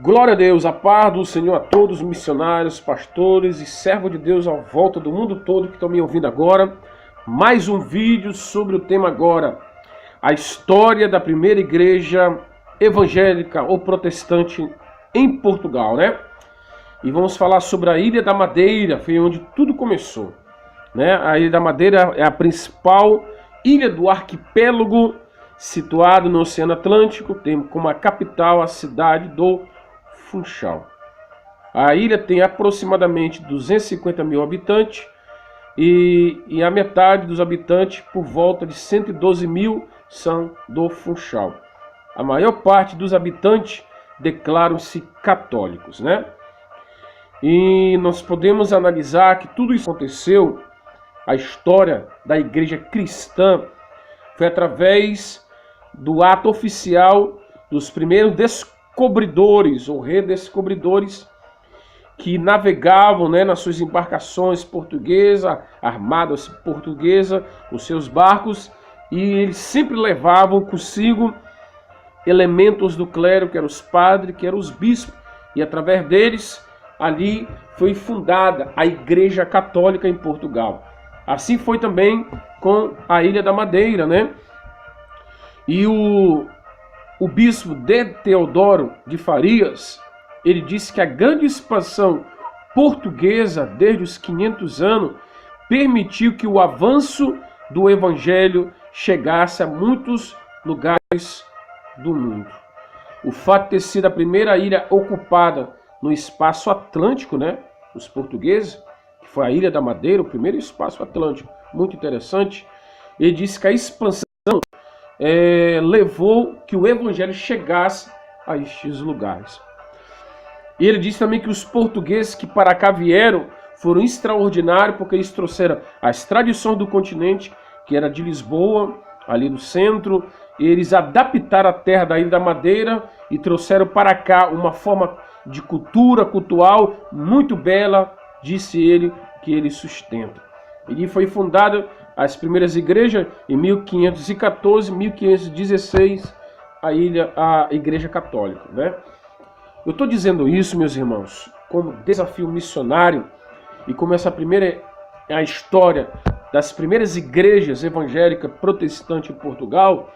Glória a Deus, a paz do Senhor a todos os missionários, pastores e servos de Deus à volta do mundo todo que estão me ouvindo agora. Mais um vídeo sobre o tema agora, a história da primeira igreja evangélica ou protestante em Portugal, né? E vamos falar sobre a Ilha da Madeira, foi onde tudo começou, né? A Ilha da Madeira é a principal ilha do arquipélago, situado no Oceano Atlântico, tem como a capital a cidade do Funchal. A ilha tem aproximadamente 250 mil habitantes e a metade dos habitantes, por volta de 112 mil, são do Funchal. A maior parte dos habitantes declaram-se católicos, né? E nós podemos analisar que tudo isso aconteceu, a história da igreja cristã foi através do ato oficial dos primeiros descobridores ou redescobridores que navegavam, né, nas suas embarcações portuguesas, armadas portuguesas, os seus barcos, e eles sempre levavam consigo elementos do clero, que eram os padres, que eram os bispos, e através deles ali foi fundada a Igreja Católica em Portugal. Assim foi também com a Ilha da Madeira, né? E o bispo de Teodoro de Farias, ele disse que a grande expansão portuguesa desde os 500 anos permitiu que o avanço do evangelho chegasse a muitos lugares do mundo. O fato de ter sido a primeira ilha ocupada no espaço atlântico, né, os portugueses, que foi a Ilha da Madeira, o primeiro espaço atlântico, muito interessante. Ele disse que a expansão levou que o evangelho chegasse a estes lugares. E ele disse também que os portugueses que para cá vieram foram extraordinários, porque eles trouxeram as tradições do continente, que era de Lisboa, ali no centro, e eles adaptaram a terra da Ilha da Madeira e trouxeram para cá uma forma de cultura cultural muito bela, disse ele, que ele sustenta. E foi fundada as primeiras igrejas em 1514, 1516, a Igreja Católica, né? Eu estou dizendo isso, meus irmãos, como desafio missionário e como essa primeira é a história das primeiras igrejas evangélicas protestantes em Portugal,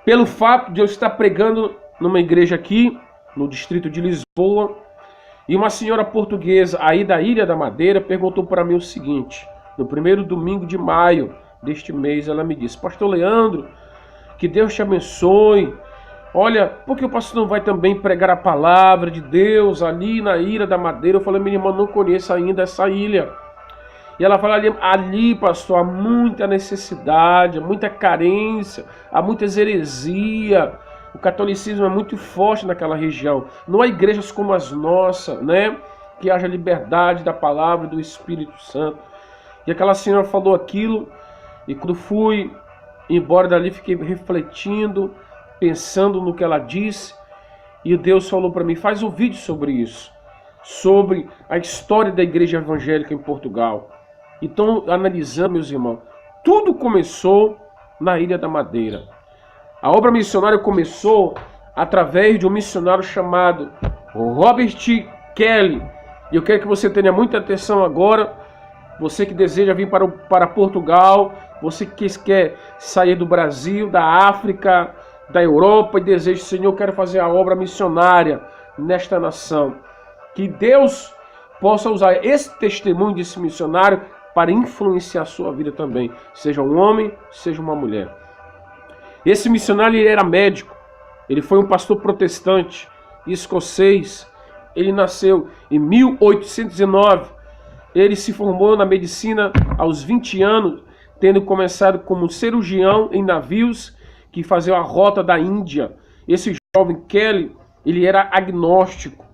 pelo fato de eu estar pregando numa igreja aqui, no distrito de Lisboa, e uma senhora portuguesa aí da Ilha da Madeira perguntou para mim o seguinte: no primeiro domingo de maio deste mês, ela me disse: Pastor Leandro, que Deus te abençoe. Olha, por que o pastor não vai também pregar a palavra de Deus ali na Ilha da Madeira? Eu falei: minha irmã, não conheço ainda essa ilha. E ela fala: ali, pastor, há muita necessidade, há muita carência, há muita heresia. O catolicismo é muito forte naquela região. Não há igrejas como as nossas, né? Que haja liberdade da palavra e do Espírito Santo. E aquela senhora falou aquilo, e quando fui embora dali, fiquei refletindo, pensando no que ela disse, e Deus falou para mim: faz um vídeo sobre isso, sobre a história da igreja evangélica em Portugal. Então, analisando, meus irmãos, tudo começou na Ilha da Madeira. A obra missionária começou através de um missionário chamado Robert Kelly. E eu quero que você tenha muita atenção agora. Você que deseja vir para Portugal, você que quer sair do Brasil, da África, da Europa e deseja: Senhor, eu quero fazer a obra missionária nesta nação. Que Deus possa usar esse testemunho desse missionário para influenciar a sua vida também. Seja um homem, seja uma mulher. Esse missionário, ele era médico. Ele foi um pastor protestante, escocês. Ele nasceu em 1809. Ele se formou na medicina aos 20 anos, tendo começado como cirurgião em navios que faziam a rota da Índia. Esse jovem Kelly, ele era agnóstico.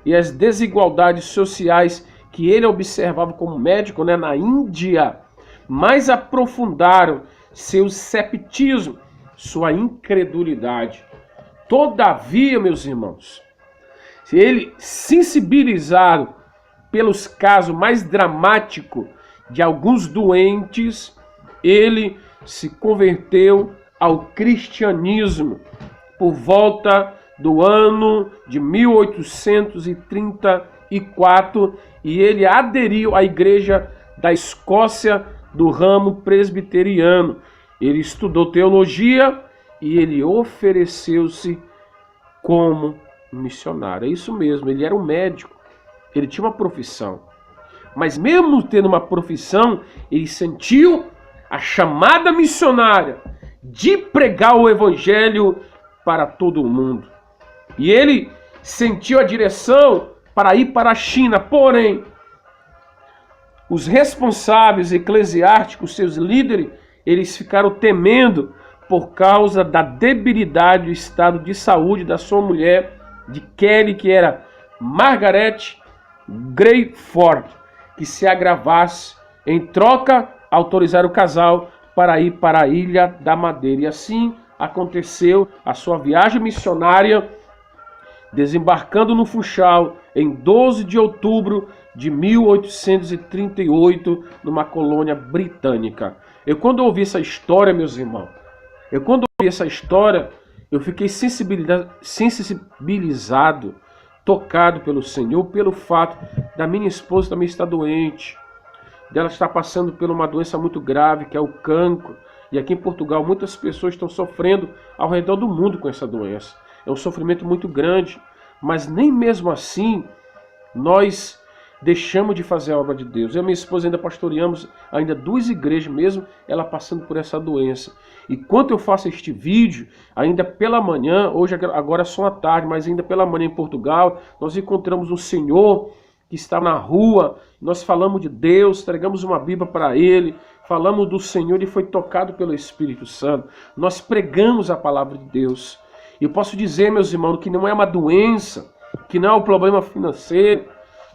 E as desigualdades sociais que ele observava como médico, né, na Índia, mais aprofundaram seu cepticismo, sua incredulidade. Todavia, meus irmãos, ele, sensibilizado pelos casos mais dramáticos de alguns doentes, ele se converteu ao cristianismo por volta do ano de 1834 e ele aderiu à Igreja da Escócia do ramo presbiteriano. Ele estudou teologia e ele ofereceu-se como missionário. É isso mesmo, ele era um médico, ele tinha uma profissão. Mas mesmo tendo uma profissão, ele sentiu a chamada missionária de pregar o evangelho para todo o mundo. E ele sentiu a direção para ir para a China, porém, os responsáveis eclesiásticos, seus líderes, eles ficaram temendo por causa da debilidade do estado de saúde da sua mulher, de Kelly, que era Margaret Greyford, que se agravasse. Em troca, autorizaram o casal para ir para a Ilha da Madeira. E assim aconteceu a sua viagem missionária, desembarcando no Funchal em 12 de outubro de 1838, numa colônia britânica. Quando ouvi essa história, meus irmãos, eu fiquei sensibilizado, tocado pelo Senhor, pelo fato da minha esposa também estar doente, dela estar passando por uma doença muito grave, que é o cancro. E aqui em Portugal, muitas pessoas estão sofrendo ao redor do mundo com essa doença. É um sofrimento muito grande, mas nem mesmo assim nós deixamos de fazer a obra de Deus. Eu e minha esposa ainda pastoreamos ainda 2 igrejas, mesmo ela passando por essa doença. E quando eu faço este vídeo, ainda pela manhã, hoje agora é só à tarde, mas ainda pela manhã em Portugal, nós encontramos um senhor que está na rua, nós falamos de Deus, entregamos uma Bíblia para ele, falamos do Senhor e foi tocado pelo Espírito Santo. Nós pregamos a palavra de Deus. E eu posso dizer, meus irmãos, que não é uma doença, que não é um problema financeiro,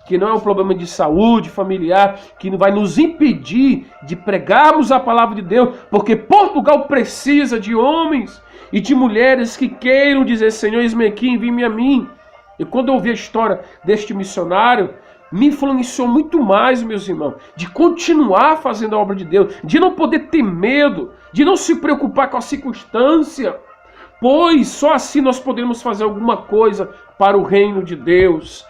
que não é um problema de saúde familiar, que vai nos impedir de pregarmos a palavra de Deus, porque Portugal precisa de homens e de mulheres que queiram dizer: Senhor, eis-me aqui, envie-me a mim. E quando eu ouvi a história deste missionário, me influenciou muito mais, meus irmãos, de continuar fazendo a obra de Deus, de não poder ter medo, de não se preocupar com a circunstância, pois só assim nós podemos fazer alguma coisa para o reino de Deus.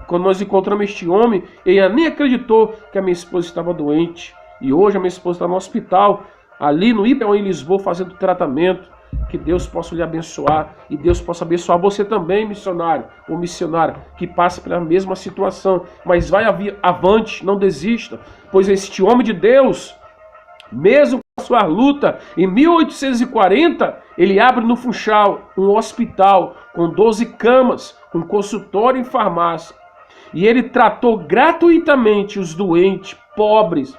Quando nós encontramos este homem, ele nem acreditou que a minha esposa estava doente. E hoje a minha esposa está no hospital, ali no IPA em Lisboa, fazendo tratamento. Que Deus possa lhe abençoar e Deus possa abençoar você também, missionário ou missionária, que passa pela mesma situação. Mas vai avante, não desista, pois este homem de Deus, mesmo com a sua luta, em 1840, ele abre no Funchal um hospital com 12 camas, com consultório e farmácia. E ele tratou gratuitamente os doentes, pobres.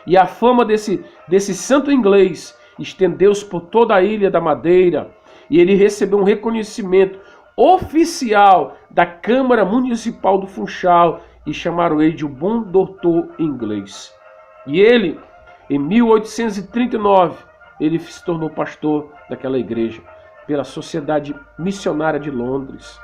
E a fama desse santo inglês estendeu-se por toda a Ilha da Madeira. E ele recebeu um reconhecimento oficial da Câmara Municipal do Funchal e chamaram ele de um bom doutor inglês. E ele, em 1839, ele se tornou pastor daquela igreja pela Sociedade Missionária de Londres.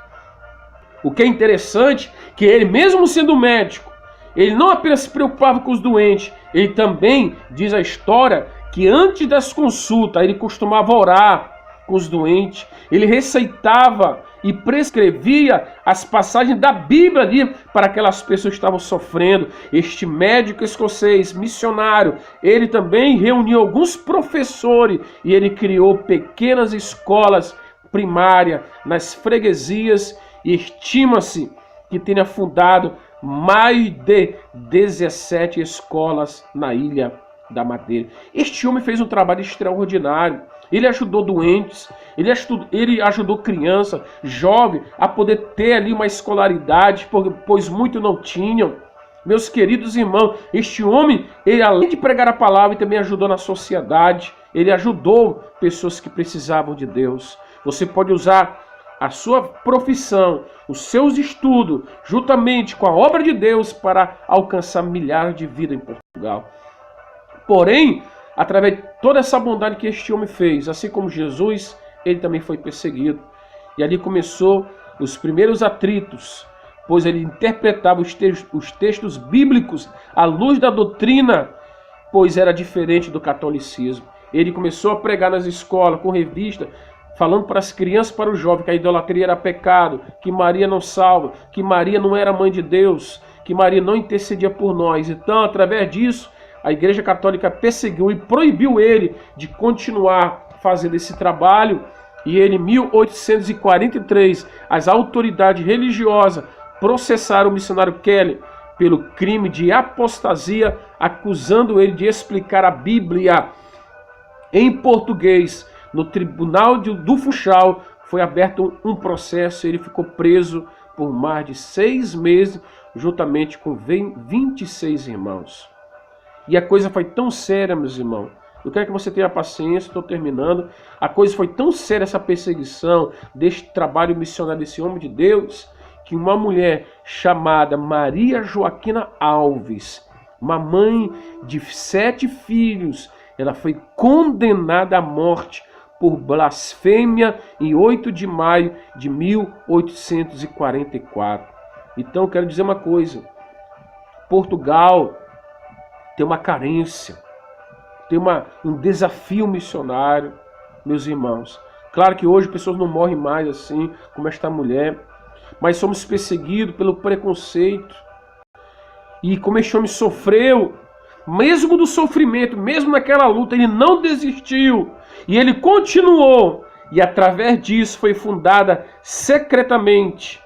O que é interessante, que ele, mesmo sendo médico, ele não apenas se preocupava com os doentes, ele também, diz a história, que antes das consultas ele costumava orar com os doentes, ele receitava e prescrevia as passagens da Bíblia ali para aquelas pessoas que estavam sofrendo. Este médico escocês, missionário, ele também reuniu alguns professores e ele criou pequenas escolas primárias nas freguesias e estima-se que tenha fundado mais de 17 escolas na Ilha da Madeira. Este homem fez um trabalho extraordinário. Ele ajudou doentes, ele ajudou crianças, jovens, a poder ter ali uma escolaridade, pois muitos não tinham. Meus queridos irmãos, este homem, ele além de pregar a palavra, também ajudou na sociedade. Ele ajudou pessoas que precisavam de Deus. Você pode usar a sua profissão, os seus estudos, juntamente com a obra de Deus, para alcançar milhares de vidas em Portugal. Porém, através de toda essa bondade que este homem fez, assim como Jesus, ele também foi perseguido. E ali começou os primeiros atritos, pois ele interpretava os textos bíblicos à luz da doutrina, pois era diferente do catolicismo. Ele começou a pregar nas escolas, com revista, falando para as crianças, para os jovens, que a idolatria era pecado, que Maria não salva, que Maria não era mãe de Deus, que Maria não intercedia por nós. Então, através disso, a Igreja Católica perseguiu e proibiu ele de continuar fazendo esse trabalho. E ele, em 1843, as autoridades religiosas processaram o missionário Kelly pelo crime de apostasia, acusando ele de explicar a Bíblia em português. No tribunal do Funchal foi aberto um processo, ele ficou preso por mais de 6 meses, juntamente com 26 irmãos. E a coisa foi tão séria, meus irmãos. Eu quero que você tenha paciência, estou terminando. A coisa foi tão séria, essa perseguição deste trabalho missionário desse homem de Deus, que uma mulher chamada Maria Joaquina Alves, uma mãe de 7 filhos, ela foi condenada à morte por blasfêmia em 8 de maio de 1844. Então, eu quero dizer uma coisa. Portugal tem uma carência, tem um desafio missionário, meus irmãos. Claro que hoje pessoas não morrem mais assim, como esta mulher, mas somos perseguidos pelo preconceito. E como este homem sofreu, mesmo do sofrimento, mesmo naquela luta, ele não desistiu. E ele continuou. E através disso foi fundada secretamente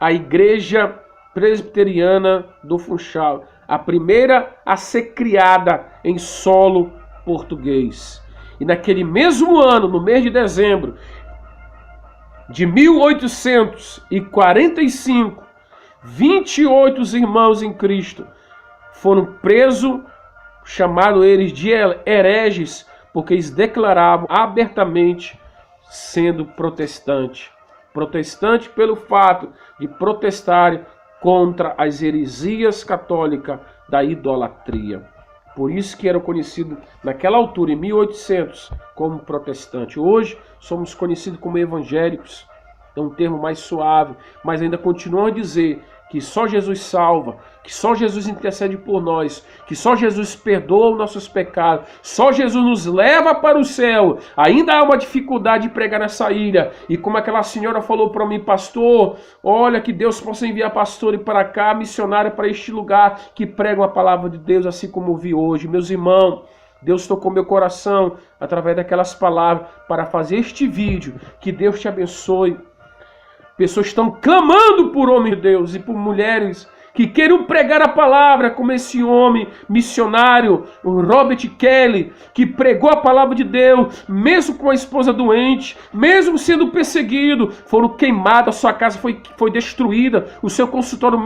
a Igreja Presbiteriana do Funchal. A primeira a ser criada em solo português. E naquele mesmo ano, no mês de dezembro de 1845, 28 irmãos em Cristo foram presos, chamaram eles de hereges, porque eles declaravam abertamente sendo protestante. Protestante pelo fato de protestarem contra as heresias católicas da idolatria. Por isso que eram conhecidos naquela altura, em 1800, como protestante. Hoje somos conhecidos como evangélicos. É um termo mais suave, mas ainda continuam a dizer que só Jesus salva, que só Jesus intercede por nós, que só Jesus perdoa os nossos pecados, só Jesus nos leva para o céu. Ainda há uma dificuldade de pregar nessa ilha. E como aquela senhora falou para mim, pastor, olha, que Deus possa enviar pastores para cá, missionários para este lugar, que pregam a palavra de Deus, assim como eu vi hoje. Meus irmãos, Deus tocou meu coração através daquelas palavras para fazer este vídeo. Que Deus te abençoe. Pessoas estão clamando por homens de Deus e por mulheres que queiram pregar a palavra, como esse homem missionário, o Robert Kelly, que pregou a palavra de Deus, mesmo com a esposa doente, mesmo sendo perseguido, foram queimados, a sua casa foi destruída, o seu consultório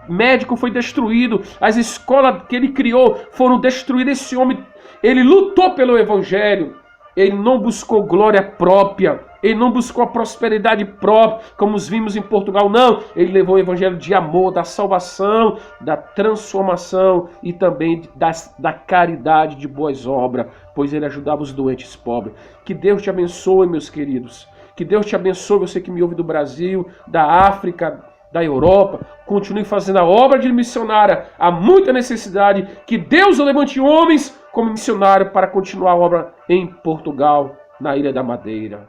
médico foi destruído, as escolas que ele criou foram destruídas. Esse homem, ele lutou pelo evangelho. Ele não buscou glória própria, ele não buscou a prosperidade própria, como os vimos em Portugal, não. Ele levou o evangelho de amor, da salvação, da transformação e também da caridade, de boas obras, pois ele ajudava os doentes pobres. Que Deus te abençoe, meus queridos. Que Deus te abençoe, você que me ouve do Brasil, da África, da Europa. Continue fazendo a obra de missionária. Há muita necessidade. Que Deus levante homens como missionário para continuar a obra em Portugal, na Ilha da Madeira.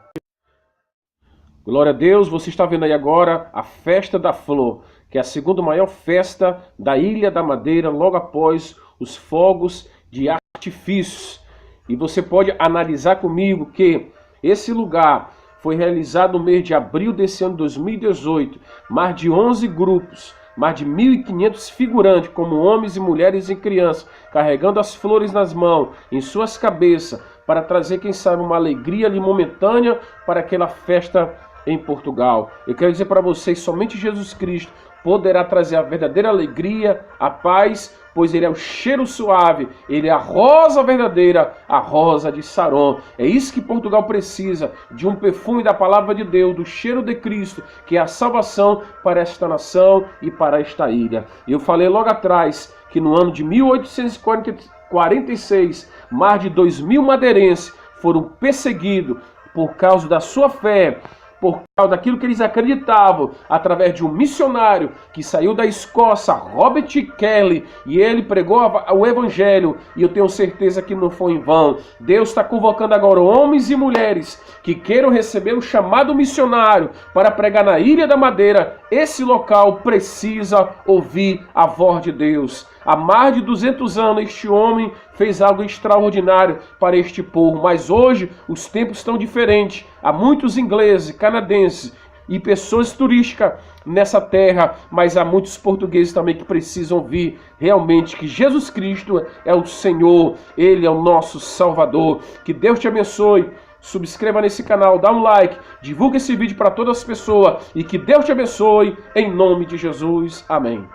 Glória a Deus, você está vendo aí agora a Festa da Flor, que é a segunda maior festa da Ilha da Madeira, logo após os fogos de artifícios. E você pode analisar comigo que esse lugar foi realizado no mês de abril desse ano 2018, mais de 11 grupos, mais de 1.500 figurantes, como homens e mulheres e crianças, carregando as flores nas mãos, em suas cabeças, para trazer, quem sabe, uma alegria ali momentânea para aquela festa em Portugal. Eu quero dizer para vocês, somente Jesus Cristo poderá trazer a verdadeira alegria, a paz, pois ele é o cheiro suave, ele é a rosa verdadeira, a rosa de Saron. É isso que Portugal precisa, de um perfume da palavra de Deus, do cheiro de Cristo, que é a salvação para esta nação e para esta ilha. Eu falei logo atrás que no ano de 1846, mais de 2.000 madeirenses foram perseguidos por causa da sua fé, por causa daquilo que eles acreditavam, através de um missionário que saiu da Escócia, Robert Kelly, e ele pregou o evangelho, e eu tenho certeza que não foi em vão. Deus está convocando agora homens e mulheres que queiram receber o chamado missionário para pregar na Ilha da Madeira. Esse local precisa ouvir a voz de Deus. Há mais de 200 anos este homem fez algo extraordinário para este povo, mas hoje os tempos estão diferentes. Há muitos ingleses, canadenses e pessoas turísticas nessa terra, mas há muitos portugueses também que precisam ouvir realmente que Jesus Cristo é o Senhor, Ele é o nosso Salvador. Que Deus te abençoe. Subscreva nesse canal, dá um like, divulgue esse vídeo para todas as pessoas e que Deus te abençoe em nome de Jesus. Amém.